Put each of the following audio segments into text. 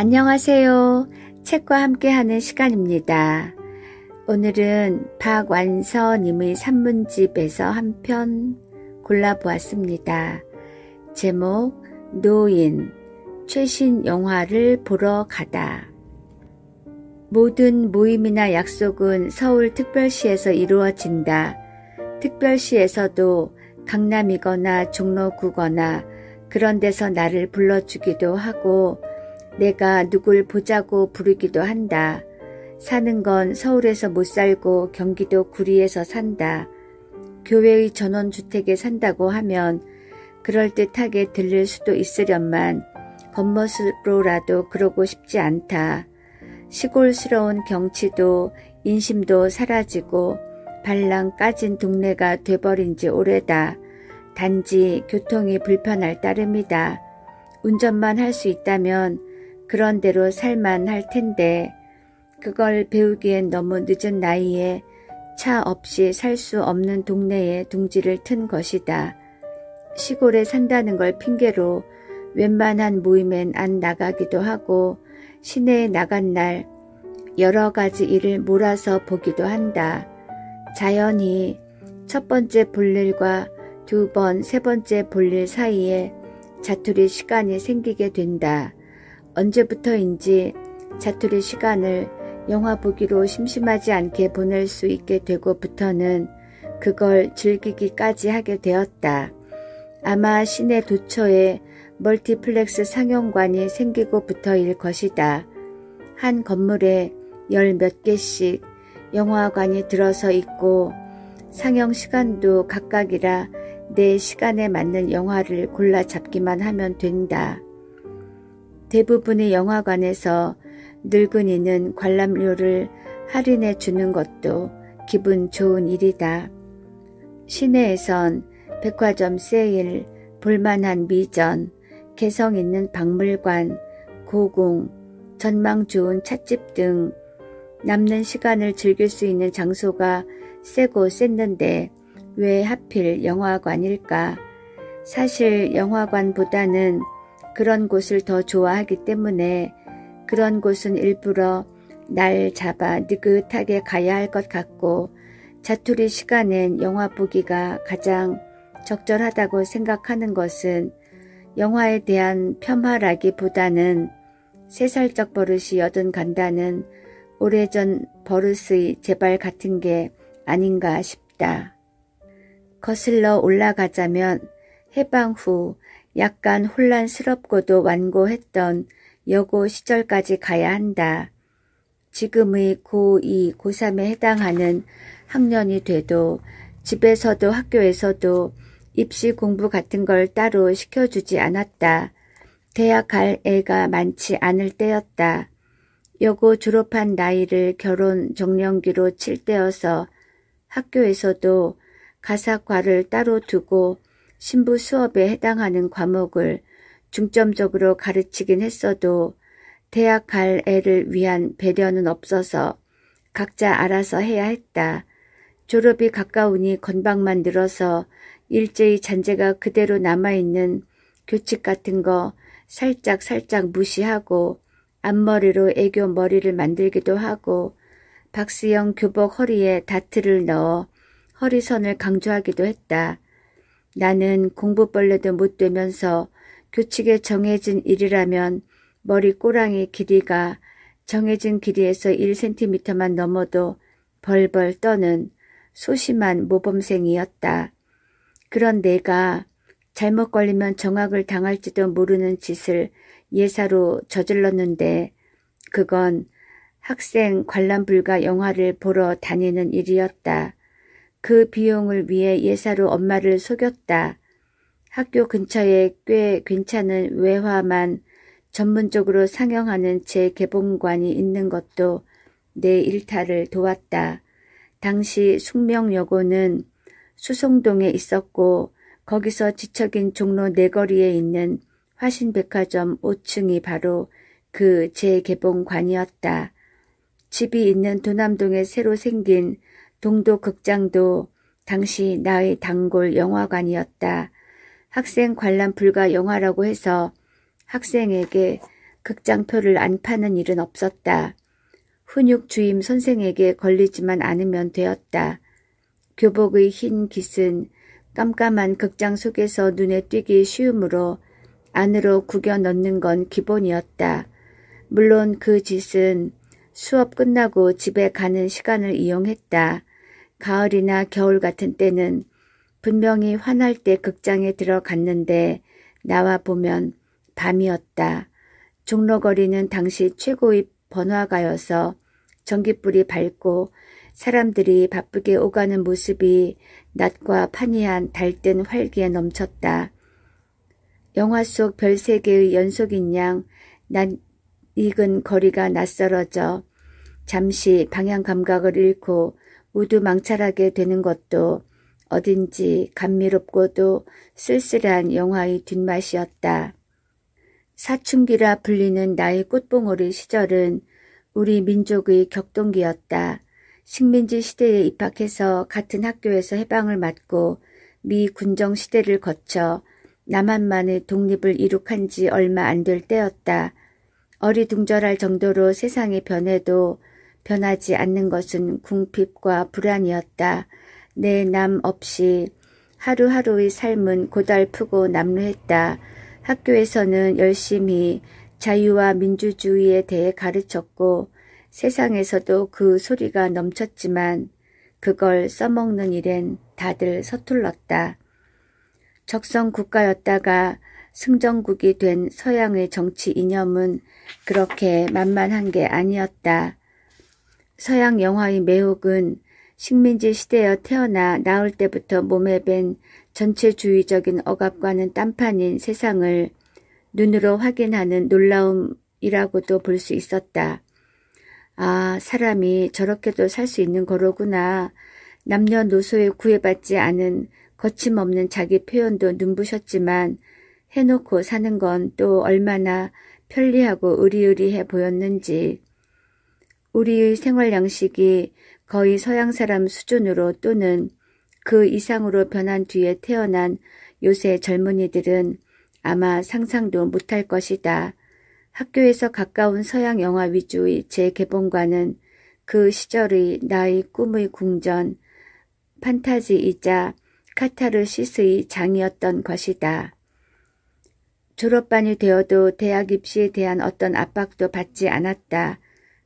안녕하세요. 책과 함께하는 시간입니다. 오늘은 박완서님의 산문집에서 한 편 골라보았습니다. 제목 노인, 최신 영화를 보러 가다. 모든 모임이나 약속은 서울특별시에서 이루어진다. 특별시에서도 강남이거나 종로구거나 그런 데서 나를 불러주기도 하고 내가 누굴 보자고 부르기도 한다. 사는 건 서울에서 못 살고 경기도 구리에서 산다. 교회의 전원주택에 산다고 하면 그럴듯하게 들릴 수도 있으련만 겉멋으로라도 그러고 싶지 않다. 시골스러운 경치도 인심도 사라지고 발랑 까진 동네가 돼버린 지 오래다. 단지 교통이 불편할 따름이다. 운전만 할 수 있다면 그런 대로 살만할 텐데 그걸 배우기엔 너무 늦은 나이에 차 없이 살 수 없는 동네에 둥지를 튼 것이다. 시골에 산다는 걸 핑계로 웬만한 모임엔 안 나가기도 하고 시내에 나간 날 여러 가지 일을 몰아서 보기도 한다. 자연히 첫 번째 볼일과 두 번, 세 번째 볼일 사이에 자투리 시간이 생기게 된다. 언제부터인지 자투리 시간을 영화 보기로 심심하지 않게 보낼 수 있게 되고부터는 그걸 즐기기까지 하게 되었다. 아마 시내 도처에 멀티플렉스 상영관이 생기고부터일 것이다. 한 건물에 열 몇 개씩 영화관이 들어서 있고 상영 시간도 각각이라 내 시간에 맞는 영화를 골라 잡기만 하면 된다. 대부분의 영화관에서 늙은이는 관람료를 할인해 주는 것도 기분 좋은 일이다. 시내에선 백화점 세일, 볼만한 미전, 개성 있는 박물관, 고궁, 전망 좋은 찻집 등 남는 시간을 즐길 수 있는 장소가 세고 셌는데 왜 하필 영화관일까? 사실 영화관보다는 그런 곳을 더 좋아하기 때문에 그런 곳은 일부러 날 잡아 느긋하게 가야 할 것 같고 자투리 시간엔 영화 보기가 가장 적절하다고 생각하는 것은 영화에 대한 폄하라기보다는 3살적 버릇이 여든 간다는 오래전 버릇의 재발 같은 게 아닌가 싶다. 거슬러 올라가자면 해방 후 약간 혼란스럽고도 완고했던 여고 시절까지 가야 한다. 지금의 고2, 고3에 해당하는 학년이 돼도 집에서도 학교에서도 입시 공부 같은 걸 따로 시켜주지 않았다. 대학 갈 애가 많지 않을 때였다. 여고 졸업한 나이를 결혼 정년기로 칠 때여서 학교에서도 가사과를 따로 두고 신부 수업에 해당하는 과목을 중점적으로 가르치긴 했어도 대학 갈 애를 위한 배려는 없어서 각자 알아서 해야 했다. 졸업이 가까우니 건방만 늘어서 일제히 잔재가 그대로 남아있는 교칙 같은 거 살짝 무시하고 앞머리로 애교 머리를 만들기도 하고 박스형 교복 허리에 다트를 넣어 허리선을 강조하기도 했다. 나는 공부벌레도 못 되면서 교칙에 정해진 일이라면 머리 꼬랑이 길이가 정해진 길이에서 1cm만 넘어도 벌벌 떠는 소심한 모범생이었다. 그런 내가 잘못 걸리면 정학을 당할지도 모르는 짓을 예사로 저질렀는데 그건 학생 관람 불가 영화를 보러 다니는 일이었다. 그 비용을 위해 예사로 엄마를 속였다. 학교 근처에 꽤 괜찮은 외화만 전문적으로 상영하는 재개봉관이 있는 것도 내 일탈을 도왔다. 당시 숙명여고는 수송동에 있었고 거기서 지척인 종로 내거리에 있는 화신백화점 5층이 바로 그 재개봉관이었다. 집이 있는 도남동에 새로 생긴 동도극장도 당시 나의 단골 영화관이었다. 학생 관람 불가 영화라고 해서 학생에게 극장표를 안 파는 일은 없었다. 훈육 주임 선생에게 걸리지만 않으면 되었다. 교복의 흰 깃은 깜깜한 극장 속에서 눈에 띄기 쉬우므로 안으로 구겨 넣는 건 기본이었다. 물론 그 짓은 수업 끝나고 집에 가는 시간을 이용했다. 가을이나 겨울 같은 때는 분명히 환할 때 극장에 들어갔는데 나와 보면 밤이었다. 종로거리는 당시 최고의 번화가여서 전깃불이 밝고 사람들이 바쁘게 오가는 모습이 낮과 판이한 달뜬 활기에 넘쳤다. 영화 속 별세개의 연속인 양 낯익은 거리가 낯설어져 잠시 방향 감각을 잃고 우두망찰하게 되는 것도 어딘지 감미롭고도 쓸쓸한 영화의 뒷맛이었다. 사춘기라 불리는 나의 꽃봉오리 시절은 우리 민족의 격동기였다. 식민지 시대에 입학해서 같은 학교에서 해방을 맞고 미 군정 시대를 거쳐 남한만의 독립을 이룩한 지 얼마 안 될 때였다. 어리둥절할 정도로 세상이 변해도 변하지 않는 것은 궁핍과 불안이었다. 내 남 없이 하루하루의 삶은 고달프고 남루했다. 학교에서는 열심히 자유와 민주주의에 대해 가르쳤고 세상에서도 그 소리가 넘쳤지만 그걸 써먹는 일엔 다들 서툴렀다. 적성국가였다가 승전국이 된 서양의 정치 이념은 그렇게 만만한 게 아니었다. 서양 영화의 매혹은 식민지 시대에 태어나 나올 때부터 몸에 밴 전체주의적인 억압과는 딴판인 세상을 눈으로 확인하는 놀라움이라고도 볼 수 있었다. 아, 사람이 저렇게도 살 수 있는 거로구나. 남녀노소에 구애받지 않은 거침없는 자기 표현도 눈부셨지만 해놓고 사는 건 또 얼마나 편리하고 의리의리해 보였는지. 우리의 생활 양식이 거의 서양 사람 수준으로 또는 그 이상으로 변한 뒤에 태어난 요새 젊은이들은 아마 상상도 못할 것이다. 학교에서 가까운 서양 영화 위주의 재개봉과는 그 시절의 나의 꿈의 궁전, 판타지이자 카타르시스의 장이었던 것이다. 졸업반이 되어도 대학 입시에 대한 어떤 압박도 받지 않았다.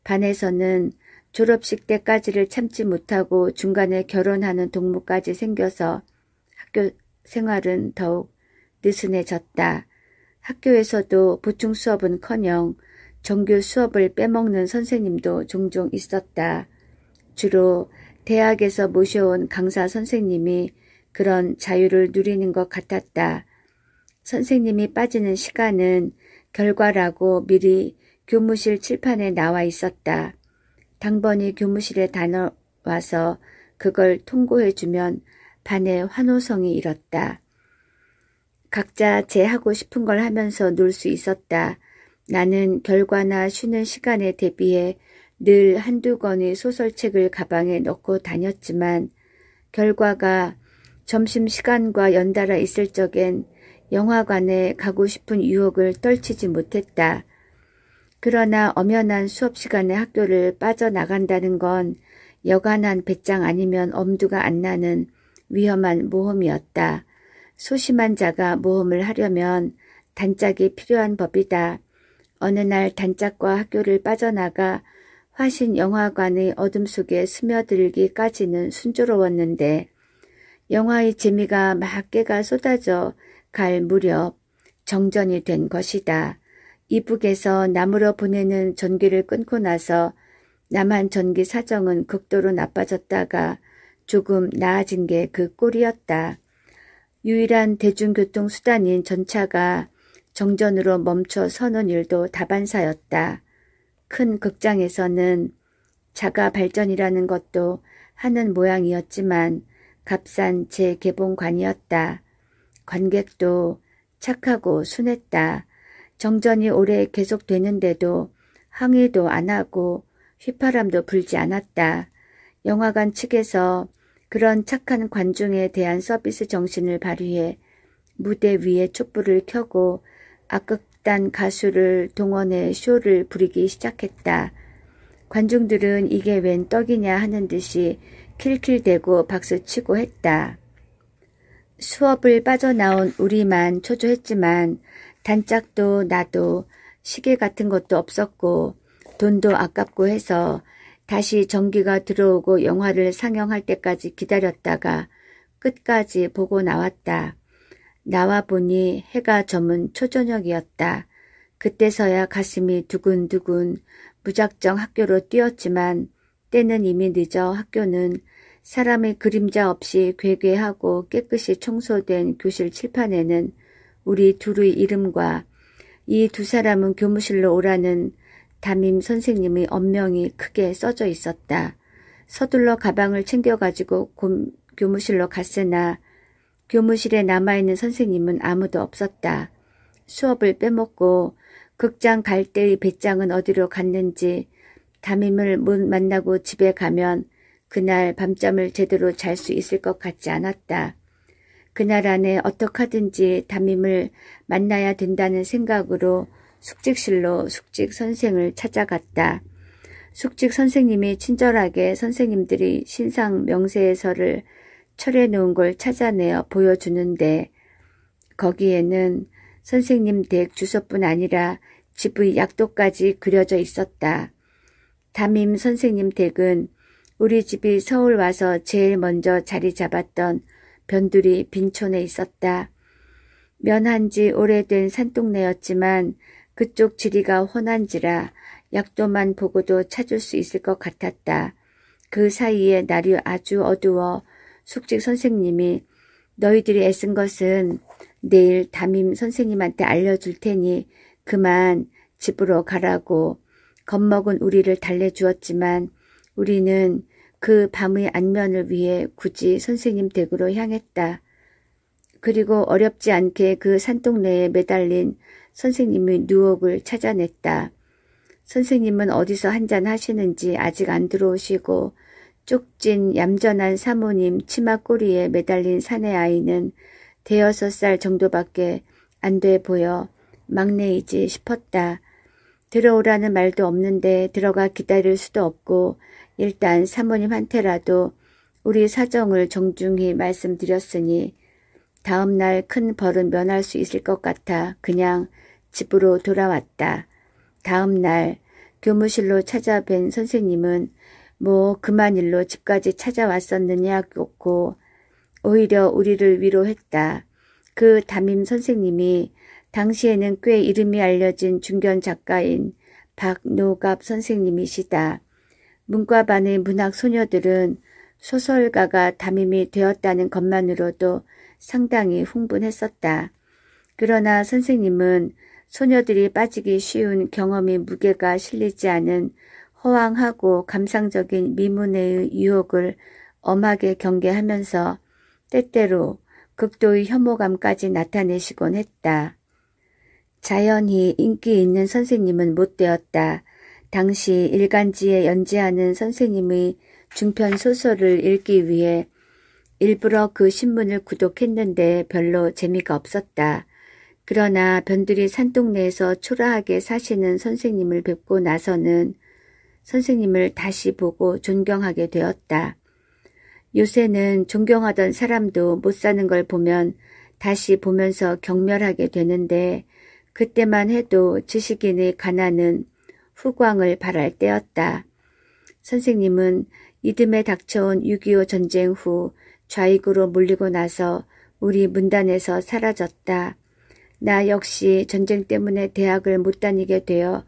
반에서는 졸업식 때까지를 참지 못하고 중간에 결혼하는 동무까지 생겨서 학교 생활은 더욱 느슨해졌다. 학교에서도 보충 수업은커녕 정규 수업을 빼먹는 선생님도 종종 있었다. 주로 대학에서 모셔온 강사 선생님이 그런 자유를 누리는 것 같았다. 선생님이 빠지는 시간은 결과라고 미리 교무실 칠판에 나와 있었다. 당번이 교무실에 다녀와서 그걸 통고해주면 반의 환호성이 일었다. 각자 제 하고 싶은 걸 하면서 놀 수 있었다. 나는 결과나 쉬는 시간에 대비해 늘 한두 권의 소설책을 가방에 넣고 다녔지만 결과가 점심시간과 연달아 있을 적엔 영화관에 가고 싶은 유혹을 떨치지 못했다. 그러나 엄연한 수업시간에 학교를 빠져나간다는 건 여간한 배짱 아니면 엄두가 안 나는 위험한 모험이었다. 소심한 자가 모험을 하려면 단짝이 필요한 법이다. 어느 날 단짝과 학교를 빠져나가 화신 영화관의 어둠 속에 스며들기까지는 순조로웠는데 영화의 재미가 막 깨가 쏟아져 갈 무렵 정전이 된 것이다. 이북에서 남으로 보내는 전기를 끊고 나서 남한 전기 사정은 극도로 나빠졌다가 조금 나아진 게 그 꼴이었다. 유일한 대중교통수단인 전차가 정전으로 멈춰 서는 일도 다반사였다. 큰 극장에서는 자가 발전이라는 것도 하는 모양이었지만 값싼 재개봉관이었다. 관객도 착하고 순했다. 정전이 오래 계속되는데도 항의도 안 하고 휘파람도 불지 않았다. 영화관 측에서 그런 착한 관중에 대한 서비스 정신을 발휘해 무대 위에 촛불을 켜고 탑단 가수를 동원해 쇼를 부리기 시작했다. 관중들은 이게 웬 떡이냐 하는 듯이 킬킬대고 박수치고 했다. 수업을 빠져나온 우리만 초조했지만 단짝도 나도 시계 같은 것도 없었고 돈도 아깝고 해서 다시 전기가 들어오고 영화를 상영할 때까지 기다렸다가 끝까지 보고 나왔다. 나와 보니 해가 저문 초저녁이었다. 그때서야 가슴이 두근두근 무작정 학교로 뛰었지만 때는 이미 늦어 학교는 사람의 그림자 없이 괴괴하고 깨끗이 청소된 교실 칠판에는 우리 둘의 이름과 이 두 사람은 교무실로 오라는 담임 선생님의 엄명이 크게 써져 있었다. 서둘러 가방을 챙겨가지고 교무실로 갔으나 교무실에 남아있는 선생님은 아무도 없었다. 수업을 빼먹고 극장 갈 때의 배짱은 어디로 갔는지 담임을 못 만나고 집에 가면 그날 밤잠을 제대로 잘 수 있을 것 같지 않았다. 그날 안에 어떡하든지 담임을 만나야 된다는 생각으로 숙직실로 숙직 선생을 찾아갔다. 숙직 선생님이 친절하게 선생님들이 신상 명세서를 철해 놓은 걸 찾아내어 보여주는데 거기에는 선생님 댁 주소뿐 아니라 집의 약도까지 그려져 있었다. 담임 선생님 댁은 우리 집이 서울 와서 제일 먼저 자리 잡았던 변두리 빈촌에 있었다. 면한 지 오래된 산동네였지만 그쪽 지리가 훤한지라 약도만 보고도 찾을 수 있을 것 같았다. 그 사이에 날이 아주 어두워 숙직 선생님이 너희들이 애쓴 것은 내일 담임 선생님한테 알려줄 테니 그만 집으로 가라고 겁먹은 우리를 달래주었지만 우리는 그 밤의 안면을 위해 굳이 선생님 댁으로 향했다. 그리고 어렵지 않게 그 산동네에 매달린 선생님의 누옥을 찾아냈다. 선생님은 어디서 한잔 하시는지 아직 안 들어오시고 쪽진 얌전한 사모님 치마꼬리에 매달린 사내 아이는 5살 정도밖에 안 돼 보여 막내이지 싶었다. 들어오라는 말도 없는데 들어가 기다릴 수도 없고 일단 사모님한테라도 우리 사정을 정중히 말씀드렸으니 다음 날 큰 벌은 면할 수 있을 것 같아 그냥 집으로 돌아왔다. 다음 날 교무실로 찾아뵌 선생님은 뭐 그만 일로 집까지 찾아왔었느냐고 오히려 우리를 위로했다. 그 담임 선생님이 당시에는 꽤 이름이 알려진 중견 작가인 박노갑 선생님이시다. 문과반의 문학 소녀들은 소설가가 담임이 되었다는 것만으로도 상당히 흥분했었다. 그러나 선생님은 소녀들이 빠지기 쉬운 경험이 무게가 실리지 않은 허황하고 감상적인 미문의 유혹을 엄하게 경계하면서 때때로 극도의 혐오감까지 나타내시곤 했다. 자연히 인기 있는 선생님은 못 되었다. 당시 일간지에 연재하는 선생님의 중편 소설을 읽기 위해 일부러 그 신문을 구독했는데 별로 재미가 없었다. 그러나 변두리 산동네에서 초라하게 사시는 선생님을 뵙고 나서는 선생님을 다시 보고 존경하게 되었다. 요새는 존경하던 사람도 못 사는 걸 보면 다시 보면서 경멸하게 되는데 그때만 해도 지식인의 가난은 후광을 발할 때였다. 선생님은 이듬해 닥쳐온 6.25 전쟁 후 좌익으로 몰리고 나서 우리 문단에서 사라졌다. 나 역시 전쟁 때문에 대학을 못 다니게 되어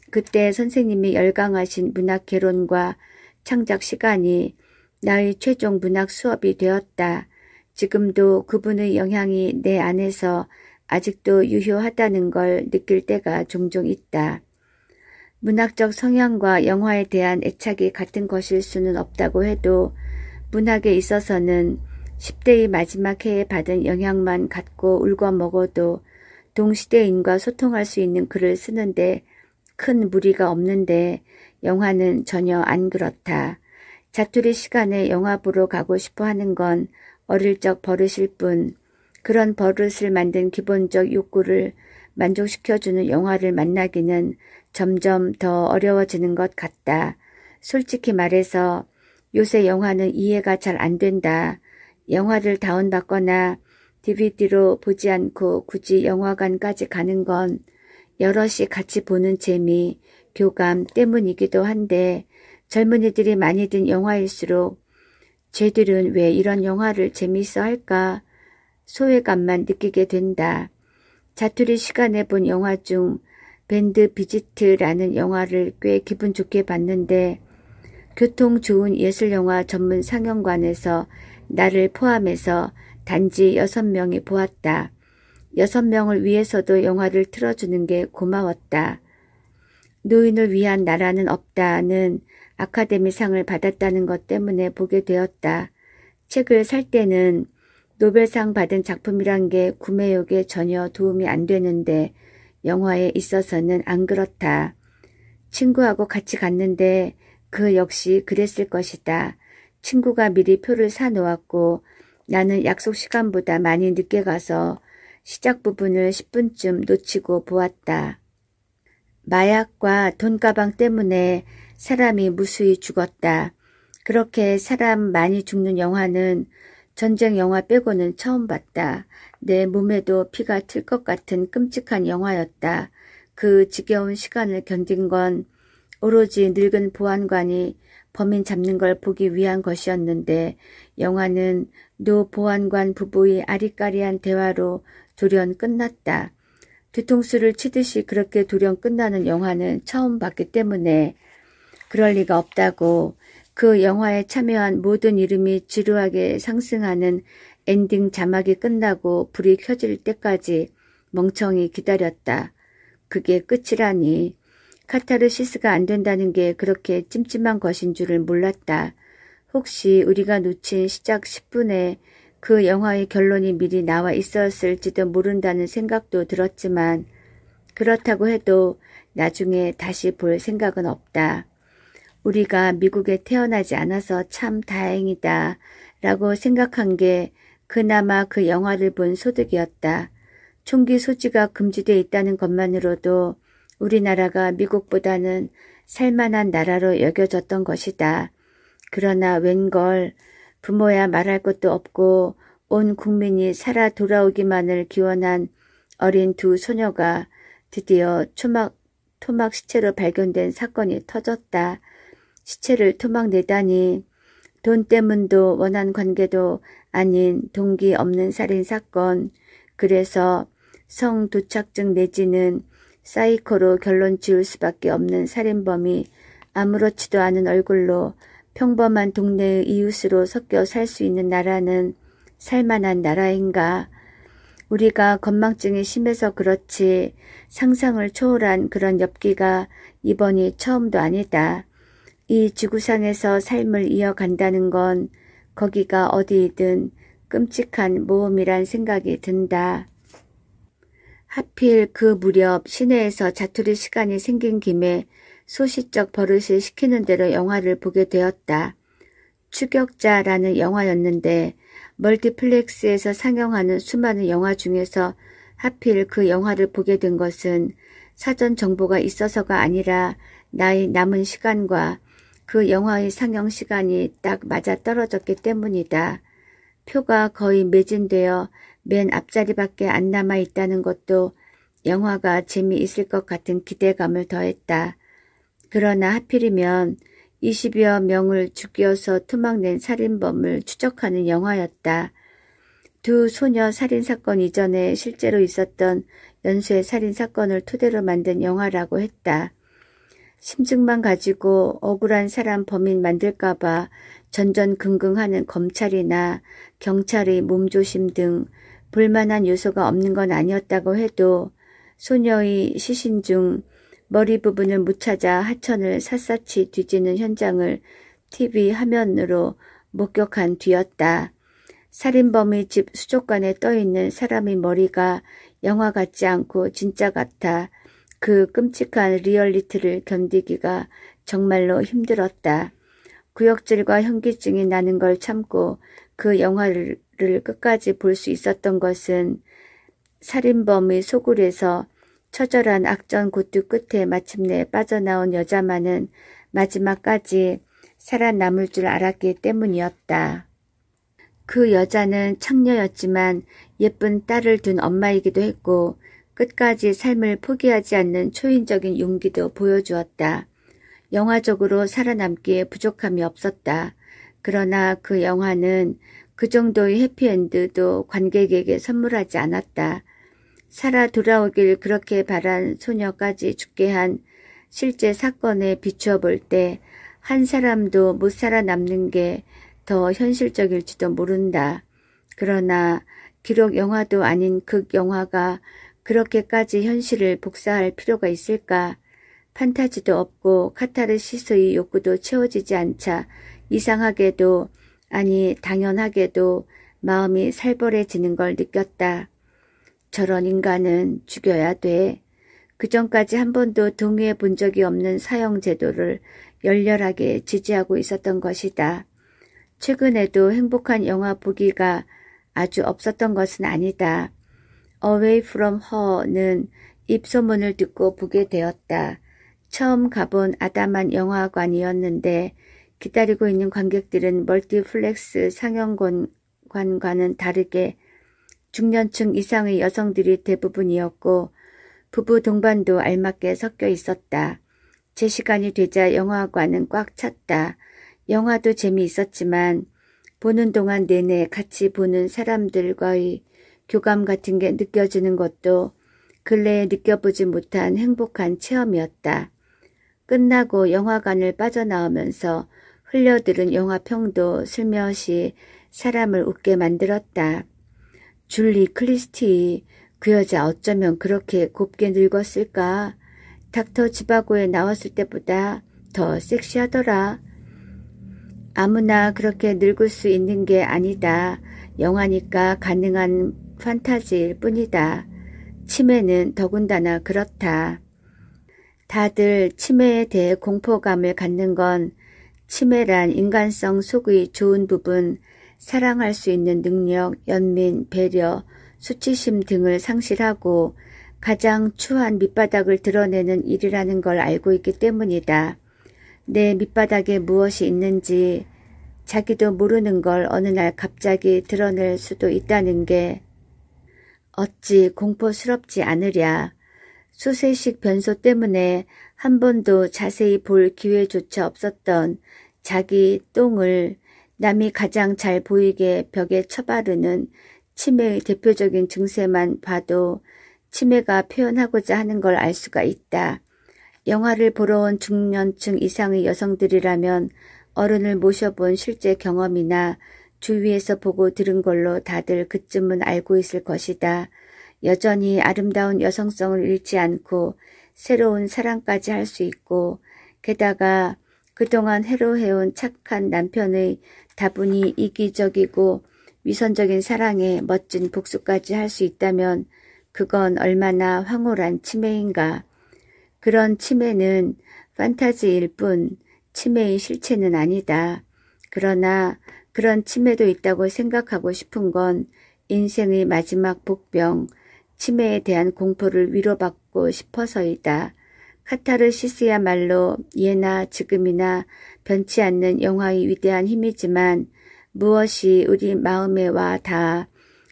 그때 선생님이 열강하신 문학 개론과 창작 시간이 나의 최종 문학 수업이 되었다. 지금도 그분의 영향이 내 안에서 아직도 유효하다는 걸 느낄 때가 종종 있다. 문학적 성향과 영화에 대한 애착이 같은 것일 수는 없다고 해도 문학에 있어서는 10대의 마지막 해에 받은 영향만 갖고 울고 먹어도 동시대인과 소통할 수 있는 글을 쓰는데 큰 무리가 없는데 영화는 전혀 안 그렇다. 자투리 시간에 영화 보러 가고 싶어 하는 건 어릴 적 버릇일 뿐 그런 버릇을 만든 기본적 욕구를 만족시켜주는 영화를 만나기는 점점 더 어려워지는 것 같다. 솔직히 말해서 요새 영화는 이해가 잘 안 된다. 영화를 다운받거나 DVD로 보지 않고 굳이 영화관까지 가는 건 여럿이 같이 보는 재미, 교감 때문이기도 한데 젊은이들이 많이 든 영화일수록 쟤들은 왜 이런 영화를 재미있어 할까? 소외감만 느끼게 된다. 자투리 시간에 본 영화 중 밴드 비지트라는 영화를 꽤 기분 좋게 봤는데 교통 좋은 예술영화 전문 상영관에서 나를 포함해서 단지 6명이 보았다. 6명을 위해서도 영화를 틀어주는 게 고마웠다. 노인을 위한 나라는 없다는 아카데미상을 받았다는 것 때문에 보게 되었다. 책을 살 때는 노벨상 받은 작품이란 게 구매욕에 전혀 도움이 안 되는데 영화에 있어서는 안 그렇다. 친구하고 같이 갔는데 그 역시 그랬을 것이다. 친구가 미리 표를 사놓았고 나는 약속 시간보다 많이 늦게 가서 시작 부분을 10분쯤 놓치고 보았다. 마약과 돈가방 때문에 사람이 무수히 죽었다. 그렇게 사람 많이 죽는 영화는 전쟁 영화 빼고는 처음 봤다. 내 몸에도 피가 튈 것 같은 끔찍한 영화였다. 그 지겨운 시간을 견딘 건 오로지 늙은 보안관이 범인 잡는 걸 보기 위한 것이었는데 영화는 노 보안관 부부의 아리까리한 대화로 돌연 끝났다. 뒤통수를 치듯이 그렇게 돌연 끝나는 영화는 처음 봤기 때문에 그럴 리가 없다고 그 영화에 참여한 모든 이름이 지루하게 상승하는 엔딩 자막이 끝나고 불이 켜질 때까지 멍청이 기다렸다. 그게 끝이라니. 카타르시스가 안 된다는 게 그렇게 찜찜한 것인 줄을 몰랐다. 혹시 우리가 놓친 시작 10분에 그 영화의 결론이 미리 나와 있었을지도 모른다는 생각도 들었지만 그렇다고 해도 나중에 다시 볼 생각은 없다. 우리가 미국에 태어나지 않아서 참 다행이다 라고 생각한 게 그나마 그 영화를 본 소득이었다. 총기 소지가 금지되어 있다는 것만으로도 우리나라가 미국보다는 살만한 나라로 여겨졌던 것이다. 그러나 웬걸 부모야 말할 것도 없고 온 국민이 살아 돌아오기만을 기원한 어린 두 소녀가 드디어 토막 시체로 발견된 사건이 터졌다. 시체를 토막내다니 돈 때문도 원한 관계도 아닌 동기 없는 살인사건. 그래서 성도착증 내지는 사이코로 결론 지을 수밖에 없는 살인범이 아무렇지도 않은 얼굴로 평범한 동네의 이웃으로 섞여 살 수 있는 나라는 살만한 나라인가. 우리가 건망증이 심해서 그렇지 상상을 초월한 그런 엽기가 이번이 처음도 아니다. 이 지구상에서 삶을 이어간다는 건 거기가 어디이든 끔찍한 모험이란 생각이 든다. 하필 그 무렵 시내에서 자투리 시간이 생긴 김에 소시적 버릇을 시키는 대로 영화를 보게 되었다. 추격자라는 영화였는데 멀티플렉스에서 상영하는 수많은 영화 중에서 하필 그 영화를 보게 된 것은 사전 정보가 있어서가 아니라 나의 남은 시간과 그 영화의 상영 시간이 딱 맞아떨어졌기 때문이다. 표가 거의 매진되어 맨 앞자리밖에 안 남아있다는 것도 영화가 재미있을 것 같은 기대감을 더했다. 그러나 하필이면 20여 명을 죽여서 토막낸 살인범을 추적하는 영화였다. 두 소녀 살인사건 이전에 실제로 있었던 연쇄 살인사건을 토대로 만든 영화라고 했다. 심증만 가지고 억울한 사람 범인 만들까봐 전전긍긍하는 검찰이나 경찰의 몸조심 등 볼만한 요소가 없는 건 아니었다고 해도 소녀의 시신 중 머리 부분을 못 찾아 하천을 샅샅이 뒤지는 현장을 TV 화면으로 목격한 뒤였다. 살인범의 집 수족관에 떠있는 사람의 머리가 영화 같지 않고 진짜 같아 그 끔찍한 리얼리티를 견디기가 정말로 힘들었다. 구역질과 현기증이 나는 걸 참고 그 영화를 끝까지 볼 수 있었던 것은 살인범의 소굴에서 처절한 악전 고투 끝에 마침내 빠져나온 여자만은 마지막까지 살아남을 줄 알았기 때문이었다. 그 여자는 창녀였지만 예쁜 딸을 둔 엄마이기도 했고 끝까지 삶을 포기하지 않는 초인적인 용기도 보여주었다. 영화적으로 살아남기에 부족함이 없었다. 그러나 그 영화는 그 정도의 해피엔드도 관객에게 선물하지 않았다. 살아 돌아오길 그렇게 바란 소녀까지 죽게 한 실제 사건에 비추어 볼 때 한 사람도 못 살아남는 게 더 현실적일지도 모른다. 그러나 기록 영화도 아닌 극영화가 그렇게까지 현실을 복사할 필요가 있을까? 판타지도 없고 카타르시스의 욕구도 채워지지 않자 이상하게도 아니 당연하게도 마음이 살벌해지는 걸 느꼈다. 저런 인간은 죽여야 돼. 그전까지 한 번도 동의해 본 적이 없는 사형제도를 열렬하게 지지하고 있었던 것이다. 최근에도 행복한 영화 보기가 아주 없었던 것은 아니다. Away from Her는 입소문을 듣고 보게 되었다. 처음 가본 아담한 영화관이었는데 기다리고 있는 관객들은 멀티플렉스 상영관과는 다르게 중년층 이상의 여성들이 대부분이었고 부부 동반도 알맞게 섞여 있었다. 제 시간이 되자 영화관은 꽉 찼다. 영화도 재미있었지만 보는 동안 내내 같이 보는 사람들과의 교감 같은 게 느껴지는 것도 근래에 느껴보지 못한 행복한 체험이었다. 끝나고 영화관을 빠져나오면서 흘려들은 영화평도 슬며시 사람을 웃게 만들었다. 줄리 클리스티, 그 여자 어쩌면 그렇게 곱게 늙었을까? 닥터 지바고에 나왔을 때보다 더 섹시하더라. 아무나 그렇게 늙을 수 있는 게 아니다. 영화니까 가능한 판타지일 뿐이다. 치매는 더군다나 그렇다. 다들 치매에 대해 공포감을 갖는 건 치매란 인간성 속의 좋은 부분, 사랑할 수 있는 능력, 연민, 배려, 수치심 등을 상실하고 가장 추한 밑바닥을 드러내는 일이라는 걸 알고 있기 때문이다. 내 밑바닥에 무엇이 있는지 자기도 모르는 걸 어느 날 갑자기 드러낼 수도 있다는 게 어찌 공포스럽지 않으랴. 수세식 변소 때문에 한 번도 자세히 볼 기회조차 없었던 자기 똥을 남이 가장 잘 보이게 벽에 쳐바르는 치매의 대표적인 증세만 봐도 치매가 표현하고자 하는 걸 알 수가 있다. 영화를 보러 온 중년층 이상의 여성들이라면 어른을 모셔본 실제 경험이나 주위에서 보고 들은 걸로 다들 그쯤은 알고 있을 것이다. 여전히 아름다운 여성성을 잃지 않고 새로운 사랑까지 할 수 있고 게다가 그동안 해로해온 착한 남편의 다분히 이기적이고 위선적인 사랑에 멋진 복수까지 할 수 있다면 그건 얼마나 황홀한 치매인가. 그런 치매는 판타지일 뿐 치매의 실체는 아니다. 그러나 그런 치매도 있다고 생각하고 싶은 건 인생의 마지막 복병, 치매에 대한 공포를 위로받고 싶어서이다. 카타르시스야말로 예나 지금이나 변치 않는 영화의 위대한 힘이지만 무엇이 우리 마음에 와 닿아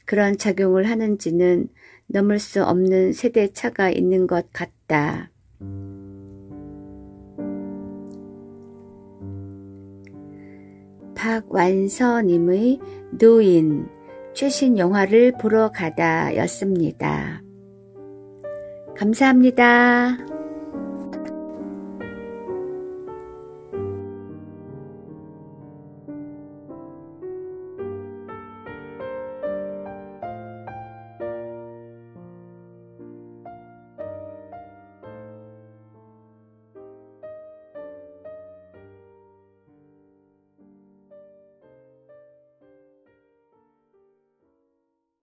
그런 작용을 하는지는 넘을 수 없는 세대 차가 있는 것 같다. 박완서님의 노인, 최신 영화를 보러 가다 였습니다. 감사합니다.